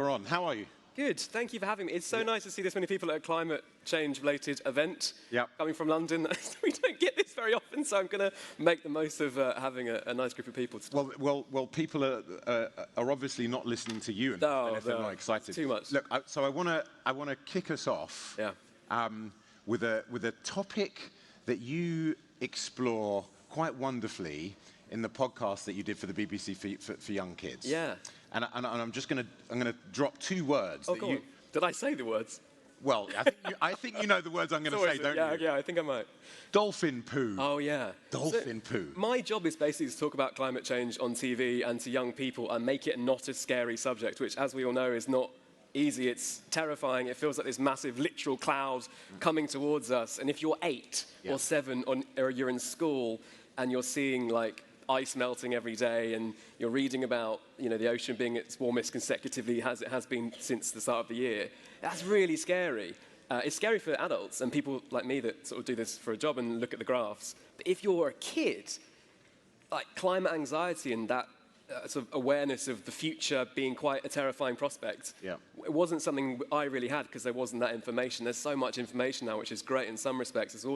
We're on. How are you? Good. Thank you for having me. It's so nice to see this many people at a climate change-related event. Coming from London, we don't get this very often, so I'm going to make the most of having a nice group of people. Well, people are obviously not listening to you, and if they're not excited. Too much. Look, so I want to kick us off with a topic that you explore quite wonderfully in the podcast that you did for the BBC for young kids. Yeah. And I'm just going to drop two words. Oh, go on. Did I say the words? Well, I think you know the words I'm going to say, don't you? Yeah, I think I might. Dolphin poo. Oh, yeah. Dolphin poo. My job is basically to talk about climate change on TV and to young people and make it not a scary subject, which, as we all know, is not easy. It's terrifying. It feels like this massive literal cloud coming towards us. And if you're 8 or 7 or you're in school and you're seeing, like, ice melting every day, and you're reading about, the ocean being its warmest consecutively as it has been since the start of the year. That's really scary. It's scary for adults and people like me that sort of do this for a job and look at the graphs. But if you're a kid, like climate anxiety and that sort of awareness of the future being quite a terrifying prospect, it wasn't something I really had because there wasn't that information. There's so much information now, which is great in some respects.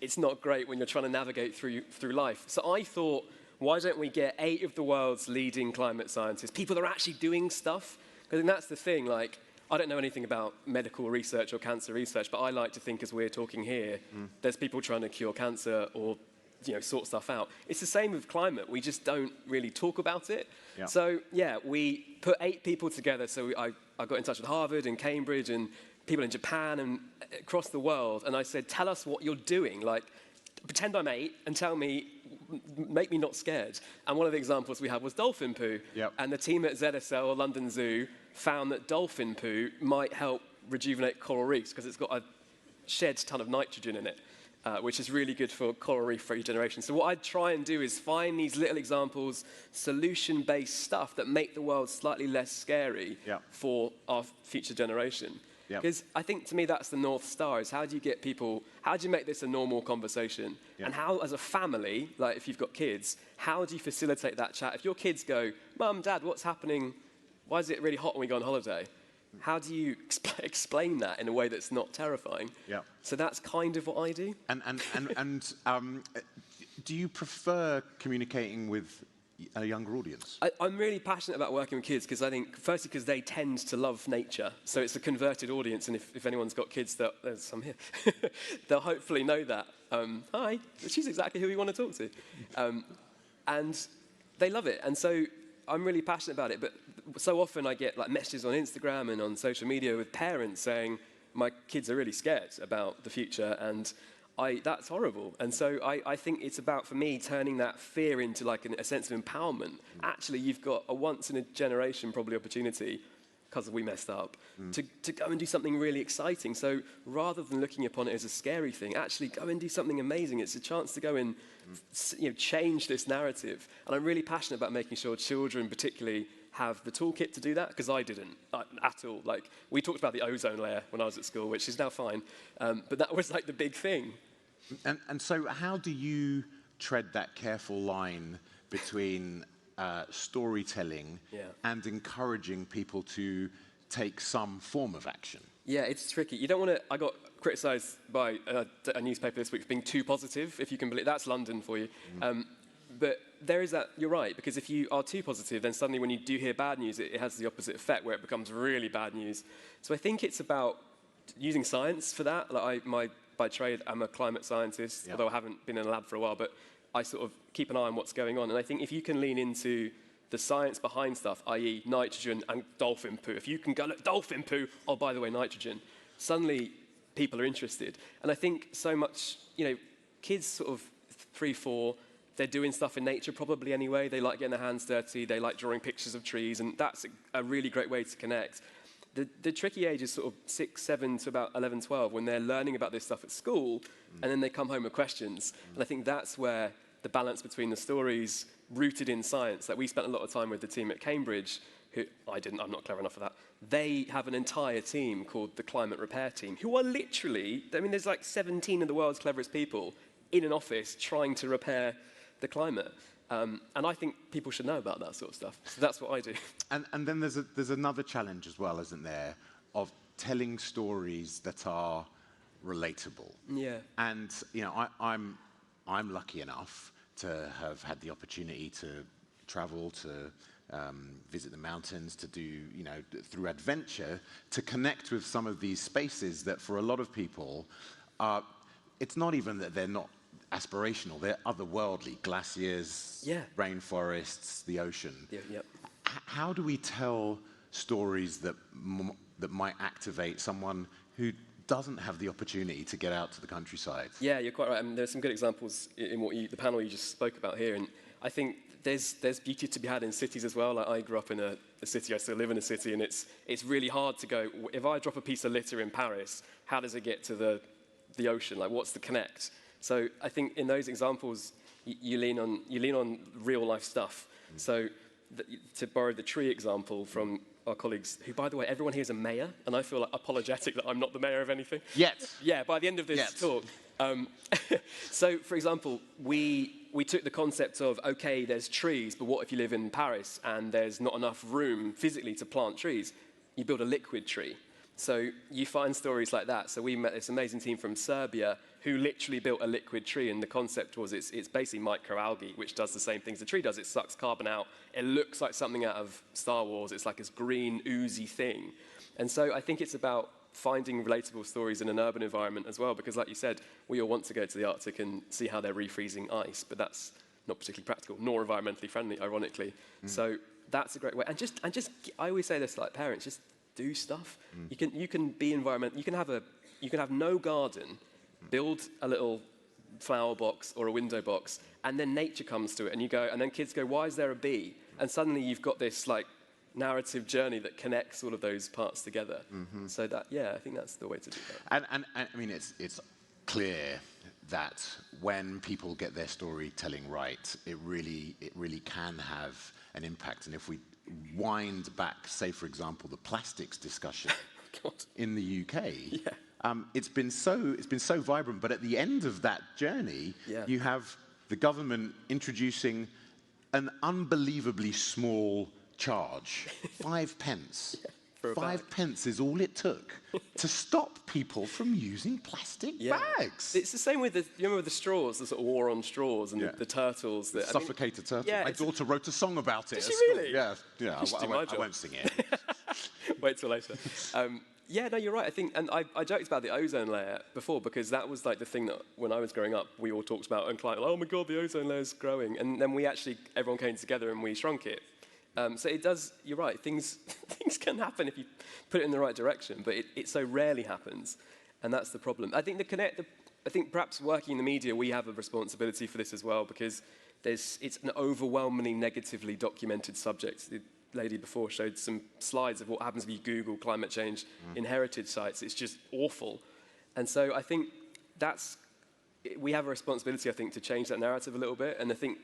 It's not great when you're trying to navigate through life. So I thought, why don't we get 8 of the world's leading climate scientists, people that are actually doing stuff? Because I think that's the thing, like, I don't know anything about medical research or cancer research, but I like to think as we're talking here, there's people trying to cure cancer or sort stuff out. It's the same with climate. We just don't really talk about it. Yeah. So, we put 8 people together. So I got in touch with Harvard and Cambridge and people in Japan and across the world, and I said, tell us what you're doing. Like, pretend I'm 8 and tell me, make me not scared. And one of the examples we had was dolphin poo. Yep. And the team at ZSL, or London Zoo, found that dolphin poo might help rejuvenate coral reefs because it's got a shed ton of nitrogen in it, which is really good for coral reef regeneration. So what I try and do is find these little examples, solution-based stuff that make the world slightly less scary for our future generation. Because I think, to me, that's the North Star, is how do you get people, how do you make this a normal conversation? And how, as a family, like if you've got kids, how do you facilitate that chat? If your kids go, Mum, Dad, what's happening? Why is it really hot when we go on holiday? How do you explain that in a way that's not terrifying? So that's kind of what I do. And do you prefer communicating with a younger audience? I'm really passionate about working with kids because I think, firstly, because they tend to love nature. So it's a converted audience, and if anyone's got kids, there's some here, they'll hopefully know that. Hi, she's exactly who we want to talk to. And they love it. And so I'm really passionate about it. But so often I get like messages on Instagram and on social media with parents saying, my kids are really scared about the future, and that's horrible. And so I think it's about, for me, turning that fear into like a sense of empowerment. Actually, you've got a once-in-a-generation probably opportunity, because we messed up, to go and do something really exciting. So rather than looking upon it as a scary thing, actually go and do something amazing. It's a chance to go and change this narrative. And I'm really passionate about making sure children particularly have the toolkit to do that, because I didn't at all. Like, we talked about the ozone layer when I was at school, which is now fine, but that was like the big thing. And so how do you tread that careful line between storytelling and encouraging people to take some form of action? Yeah, it's tricky. You don't want to... I got criticised by a newspaper this week for being too positive, if you can believe. That's London for you. But there is that, you're right, because if you are too positive, then suddenly when you do hear bad news, it has the opposite effect, where it becomes really bad news. So I think it's about using science for that. Like by trade, I'm a climate scientist, although I haven't been in a lab for a while, but I sort of keep an eye on what's going on. And I think if you can lean into the science behind stuff, i.e. nitrogen and dolphin poo, if you can go, look, dolphin poo, oh, by the way, nitrogen, suddenly people are interested. And I think so much, kids sort of 3, 4, they're doing stuff in nature probably anyway. They like getting their hands dirty. They like drawing pictures of trees. And that's a really great way to connect. The tricky age is sort of 6, 7 to about 11, 12, when they're learning about this stuff at school, and then they come home with questions. And I think that's where the balance between the stories rooted in science, that we spent a lot of time with the team at Cambridge, who I'm not clever enough for that. They have an entire team called the Climate Repair Team, who are literally, there's like 17 of the world's cleverest people in an office trying to repair the climate. And I think people should know about that sort of stuff. So that's what I do. And then there's another challenge as well, isn't there, of telling stories that are relatable. Yeah. And I'm lucky enough to have had the opportunity to travel, to visit the mountains, to do, through adventure, to connect with some of these spaces that for a lot of people, it's not even that they're not aspirational, they're otherworldly. Glaciers, rainforests, the ocean. Yep. How do we tell stories that might activate someone who doesn't have the opportunity to get out to the countryside? Yeah, you're quite right. I mean, there's some good examples in the panel you just spoke about here, and I think there's beauty to be had in cities as well. Like, I grew up in a city, I still live in a city, and it's really hard to go, if I drop a piece of litter in Paris, how does it get to the ocean? Like, what's the connect? So I think in those examples, you lean on real life stuff. So to borrow the tree example from our colleagues, who, by the way, everyone here is a mayor, and I feel like apologetic that I'm not the mayor of anything. Yet. Yeah, by the end of this talk. So, for example, we took the concept of, okay, there's trees, but what if you live in Paris and there's not enough room physically to plant trees? You build a liquid tree. So you find stories like that. So we met this amazing team from Serbia who literally built a liquid tree, and the concept was it's basically microalgae, which does the same things the tree does. It sucks carbon out. It looks like something out of Star Wars. It's like this green, oozy thing. And so I think it's about finding relatable stories in an urban environment as well, because like you said, we all want to go to the Arctic and see how they're refreezing ice, but that's not particularly practical, nor environmentally friendly, ironically. So that's a great way. And just I always say this, like, parents, just do stuff. You can be environmental. You can have no garden, build a little flower box or a window box, and then nature comes to it, and you go, and then kids go, why is there a bee? And suddenly you've got this like narrative journey that connects all of those parts together. So that, I think that's the way to do that. And I mean, it's clear that when people get their storytelling right, it really can have an impact. And if we wind back, say, for example, the plastics discussion in the UK, it's been so vibrant. But at the end of that journey, you have the government introducing an unbelievably small charge, 5 pence. 5 pence is all it took to stop people from using plastic bags. It's the same with you remember the straws, the sort of war on straws and the turtles. That, Suffocated turtle. My daughter wrote a song about it. Did she really? Yeah. I won't sing it. Wait till later. No, you're right. I think, and I joked about the ozone layer before, because that was like the thing that when I was growing up, we all talked about, and climate, oh my God, the ozone layer's growing. And then everyone came together and we shrunk it. So it does, you're right, things can happen if you put it in the right direction, but it so rarely happens, and that's the problem. I think I think perhaps working in the media, we have a responsibility for this as well, because it's an overwhelmingly negatively documented subject. The lady before showed some slides of what happens if you Google climate change in heritage sites. It's just awful. And so I think we have a responsibility, I think, to change that narrative a little bit, and I think,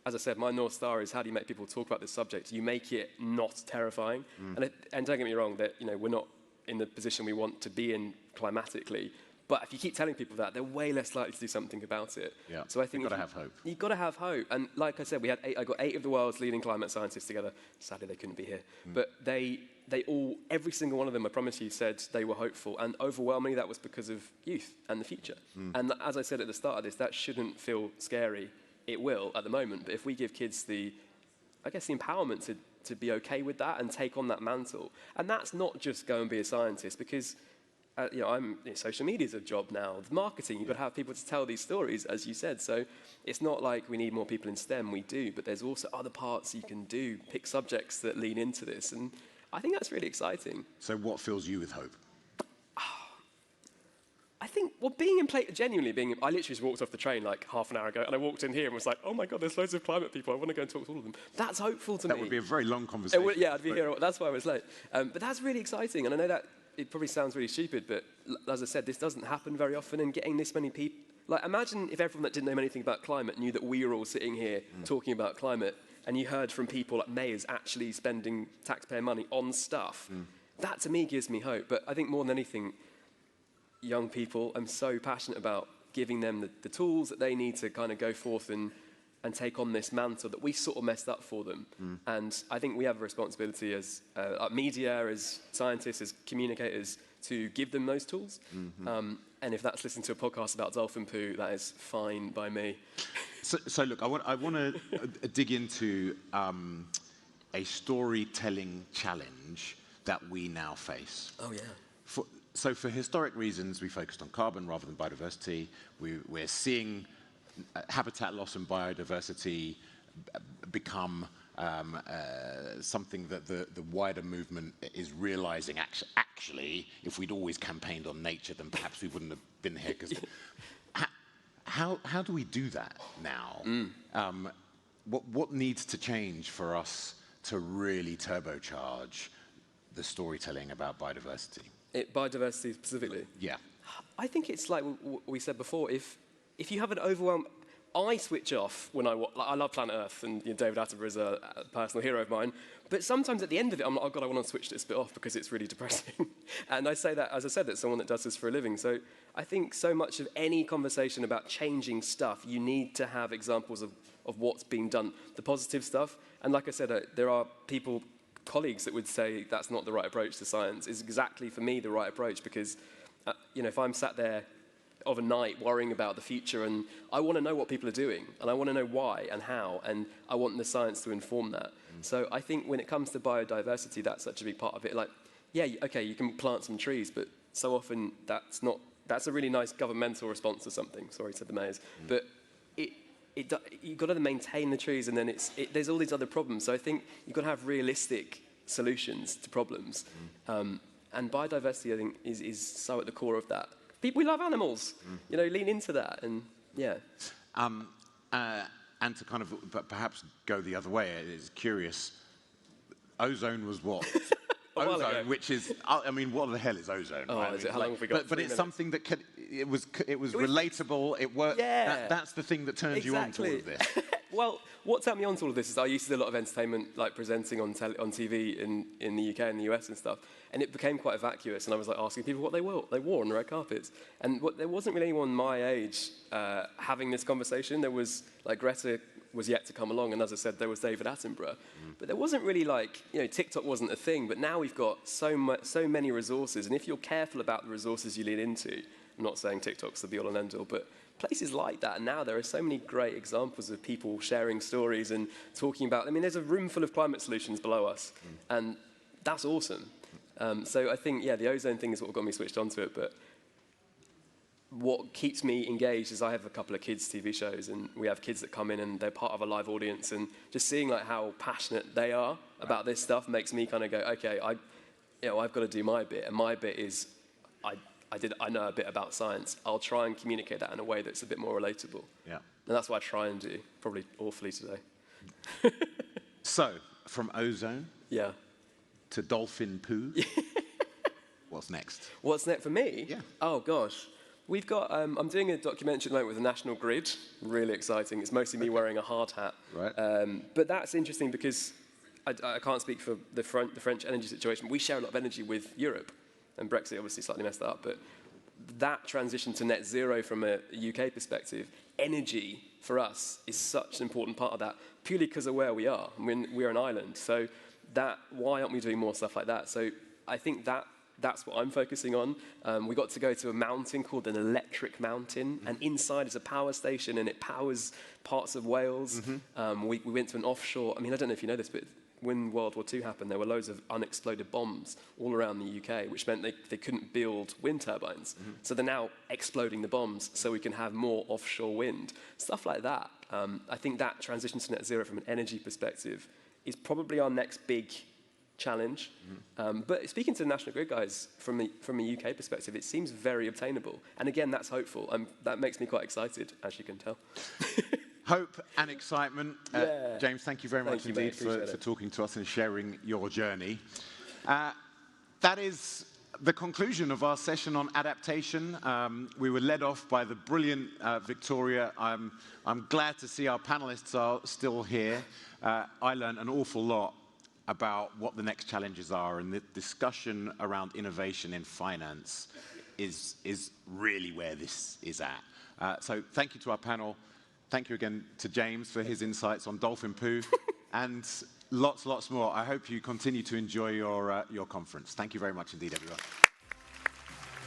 as I said, my North Star is how do you make people talk about this subject? You make it not terrifying. And don't get me wrong, that we're not in the position we want to be in climatically. But if you keep telling people that, they're way less likely to do something about it. Yeah. So I think you've got to have hope. You've got to have hope. And like I said, I got 8 of the world's leading climate scientists together. Sadly, they couldn't be here. But they all, every single one of them, I promise you, said they were hopeful. And overwhelmingly, that was because of youth and the future. And as I said at the start of this, that shouldn't feel scary. It will at the moment, but if we give kids the empowerment to be okay with that and take on that mantle, and that's not just go and be a scientist, because social media is a job now. The marketing, you've got to have people to tell these stories, as you said. So it's not like we need more people in STEM. We do, but there's also other parts you can do. Pick subjects that lean into this, and I think that's really exciting. So what fills you with hope? I think, I literally just walked off the train like half an hour ago, and I walked in here and was like, oh my God, there's loads of climate people. I want to go and talk to all of them. That's hopeful to me. That would be a very long conversation. I'd be here. That's why I was late. But that's really exciting, and I know that it probably sounds really stupid, but as I said, this doesn't happen very often, and getting this many people... Like, imagine if everyone that didn't know anything about climate knew that we were all sitting here talking about climate, and you heard from people like mayors actually spending taxpayer money on stuff. That, to me, gives me hope. But I think more than anything, young people, I'm so passionate about giving them the tools that they need to kind of go forth and and take on this mantle that we sort of messed up for them. And I think we have a responsibility as media, as scientists, as communicators, to give them those tools. And if that's listening to a podcast about dolphin poo, that is fine by me. So look, I want to dig into a storytelling challenge that we now face. Oh, yeah. So for historic reasons, we focused on carbon rather than biodiversity. We're seeing habitat loss and biodiversity become something that the wider movement is realizing. Actually, if we'd always campaigned on nature, then perhaps we wouldn't have been here. Because how do we do that now? What needs to change for us to really turbocharge the storytelling about biodiversity? Biodiversity specifically? Yeah. I think it's like we said before, if you have an overwhelm, I switch off when I love Planet Earth, and David Attenborough is a personal hero of mine, but sometimes at the end of it, I'm like, oh God, I want to switch this bit off because it's really depressing. And I say that, as I said, that's someone that does this for a living. So I think so much of any conversation about changing stuff, you need to have examples of what's being done, the positive stuff. And like I said, there are colleagues that would say that's not the right approach to science. Is exactly, for me, the right approach, because if I'm sat there of a night worrying about the future, and I want to know what people are doing, and I want to know why and how, and I want the science to inform that. So I think when it comes to biodiversity, that's such a big part of it. Like, yeah, okay, you can plant some trees, but so often that's a really nice governmental response to something. Sorry to the mayors, but you've got to maintain the trees, and then there's all these other problems. So I think you've got to have realistic solutions to problems. And biodiversity, I think, is so at the core of that. We love animals, lean into that, and yeah. And to kind of perhaps go the other way, it's curious, ozone was what? Ozone, which is, I mean, what the hell is ozone? Oh, right? is it? How long have we got? But it's something that it was relatable, it worked. Yeah. That's the thing that turned you on to all of this. Well, what turned me on to all of this is I used to do a lot of entertainment, like presenting on TV in the UK and the US and stuff, and it became quite vacuous, and I was like asking people what they wore on the red carpets, and there wasn't really anyone my age having this conversation. There was, like, Greta was yet to come along, and as I said, there was David Attenborough, but there wasn't really, like, TikTok wasn't a thing, but now we've got so many resources, and if you're careful about the resources you lean into, I'm not saying TikTok's the be-all and end-all, but places like that, and now there are so many great examples of people sharing stories and talking about, I mean, there's a room full of climate solutions below us, and that's awesome. So I think, yeah, the ozone thing is what got me switched onto it, but what keeps me engaged is I have a couple of kids' TV shows, and we have kids that come in and they're part of a live audience, and just seeing like how passionate they are about this stuff makes me kind of go, okay, I've got to do my bit, and my bit is I know a bit about science. I'll try and communicate that in a way that's a bit more relatable. Yeah. And that's what I try and do, probably awfully today. So, from ozone to dolphin poo, what's next? What's next for me? Yeah. Oh, gosh. We've got, I'm doing a documentary at the moment with the National Grid. Really exciting. It's mostly me wearing a hard hat. Right. But that's interesting because I can't speak for the French energy situation. We share a lot of energy with Europe. And Brexit obviously slightly messed that up, but that transition to net zero from a UK perspective, energy for us is such an important part of that, purely because of where we are. I mean, we're an island, so why aren't we doing more stuff like that? So I think that's what I'm focusing on. We got to go to a mountain called an electric mountain, and inside is a power station, and it powers parts of Wales. We went to an offshore, I mean, I don't know if you know this, but when World War II happened, there were loads of unexploded bombs all around the UK, which meant they couldn't build wind turbines. So they're now exploding the bombs so we can have more offshore wind. Stuff like that. I think that transition to net zero from an energy perspective is probably our next big challenge. But speaking to the National Grid guys, from a UK perspective, it seems very obtainable. And again, that's hopeful. That makes me quite excited, as you can tell. Hope and excitement. James, thank you very much indeed for talking to us and sharing your journey. That is the conclusion of our session on adaptation. We were led off by the brilliant Victoria. I'm glad to see our panelists are still here. I learned an awful lot about what the next challenges are, and the discussion around innovation in finance is really where this is at. So thank you to our panel. Thank you again to James for his insights on dolphin poo, and lots more. I hope you continue to enjoy your conference. Thank you very much indeed, everyone.